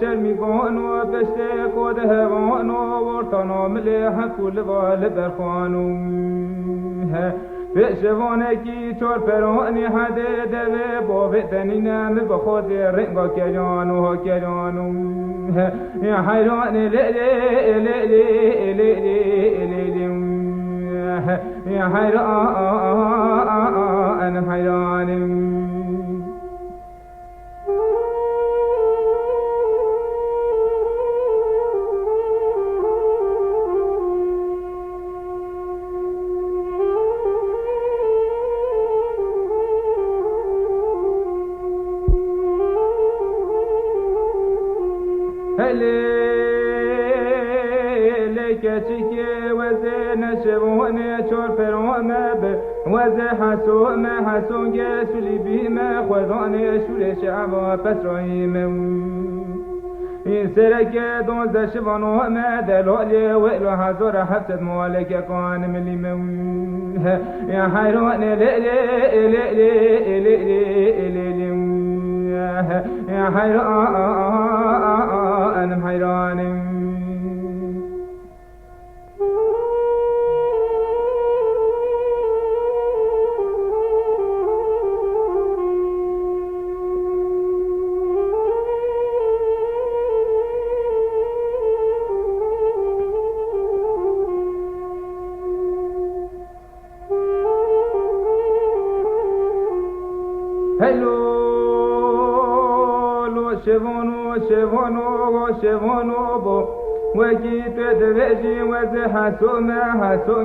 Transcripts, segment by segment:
چرمیگان و پشت کود هوان و ورطانا ملیح کل وال برخانم پیشوانه کی چور پرانی حده دوه باوتنی نم بخود رنگا کجانو کجانو یا حیران لیلی لیلی لیلی لیلی یا حیران حیرانم لكتك وزين شبوني شور فروما وزي حسو ما حسو جاسولي بما خذاني شولي شعبا بسرعيم سرك دون شبانو ما دلولي وإلو حزور حفظت موالك كان ملي يا حيران يا حيران حيران هلو شفونو بو وجيت دوجي وز حسوم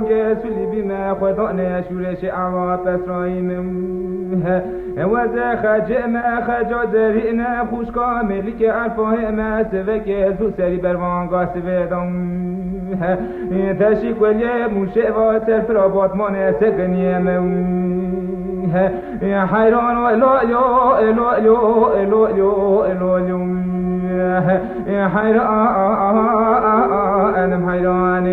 جسولي بما خداني شورش عوا بسرايم وز خجا زرينا خوش كامل که عرفه ما سوك زو سري بروانگا سويدم تشيك ولي موشه سرفرابات مانه سقنيم يا حيران الو يا حيران حيران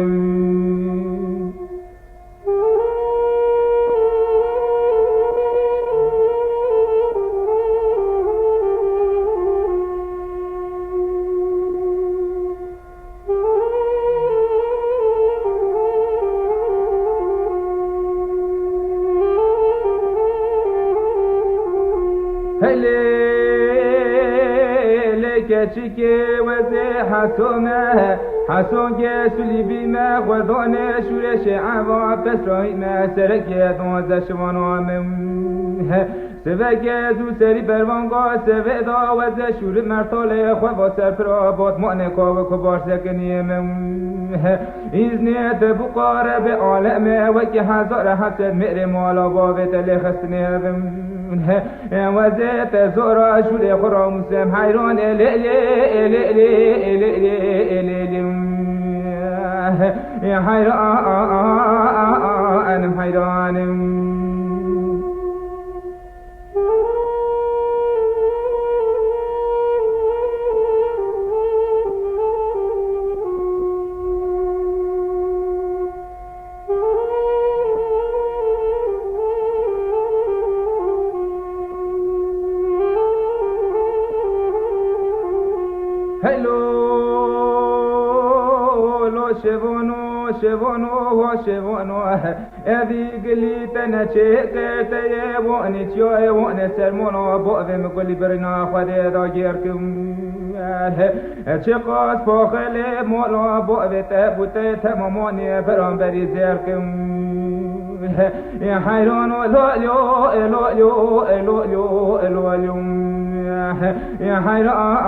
لكتك وزي حسون جسولي بما خذاني شورش عوا بسرعي ما سرك دون زشوانو سوك زو سري بروانگا سودا وزي شور مرتال خواه سرپرابات مانكا و كبار سکنیم إذنيت بقارب عالم وكي هزار حفظت مئر مالا باوت لخستنیم وزيت زورا شولي خرا مسلم حيران يا حيران حيران هلو شفونو ابي قليت انا شيكت يبوني تشوي وانا سرمونو بوذ مقولي برنا خدي داجيركم شقاس فوخلي مولا بوذ تابوت تماموني برام بري زيركم يا حيران الو يا حيران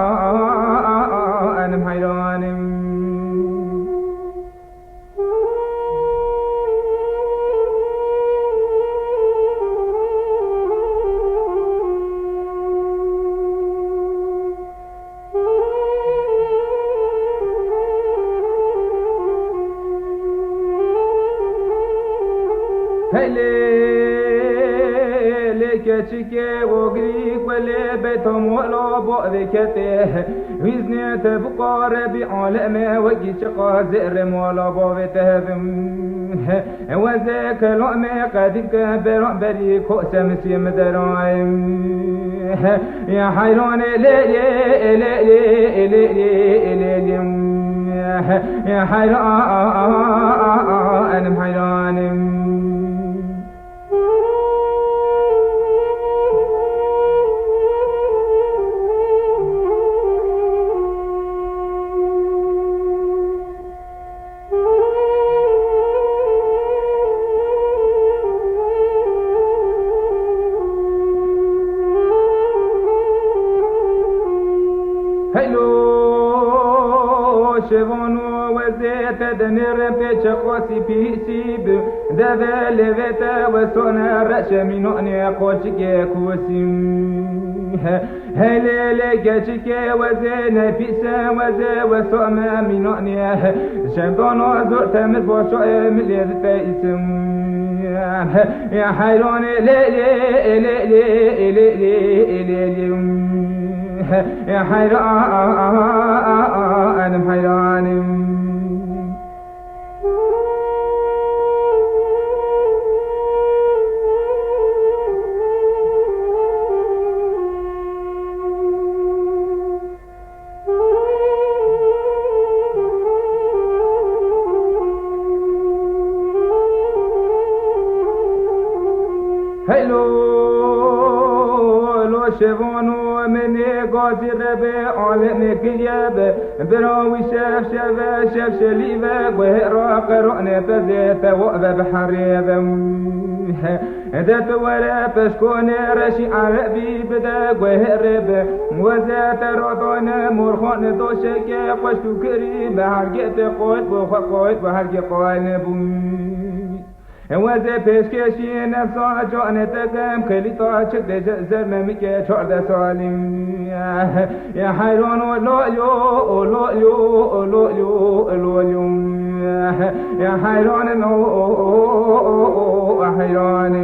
حيران هلي لك شكي وقريك ولي بيتهم ولا بوذكته ويزني تبقى ربي عالمي وقي شقا زئرم ولا بوذته وزيك لؤمي قدك بري كؤس مسيم درايم يا حيران ليلي ليلي ليلي يا حيران أنا حيران هلو شفونو وزيت دنير بيتش قوسي بيسيب دذا لذتا وسونا رأش منوني قوشكي كوسيم هلي لكشكي وزينا بيسا وزي وسوما منوني شفونو زرت مذبوشو مليذ فايسم يا حيرون ليلي ليلي ليلي يا حيران أنا حيران هلو شفونو مني قاسي ربي عالمي كياب براوي شاف شليبة وهراق رؤني تزيت وقب بحريب ذات ولا بشكوني رشي عربي بدا وهرب وزات رضونا مرخون دوشكي قشتو كريم هرقيت قوت وخقوت وهرقي قوان وزي بيشكشي نفسه جواني تقام كليطا شد زرممكي شعد سالم يا حيران لوليو يا حيران حيران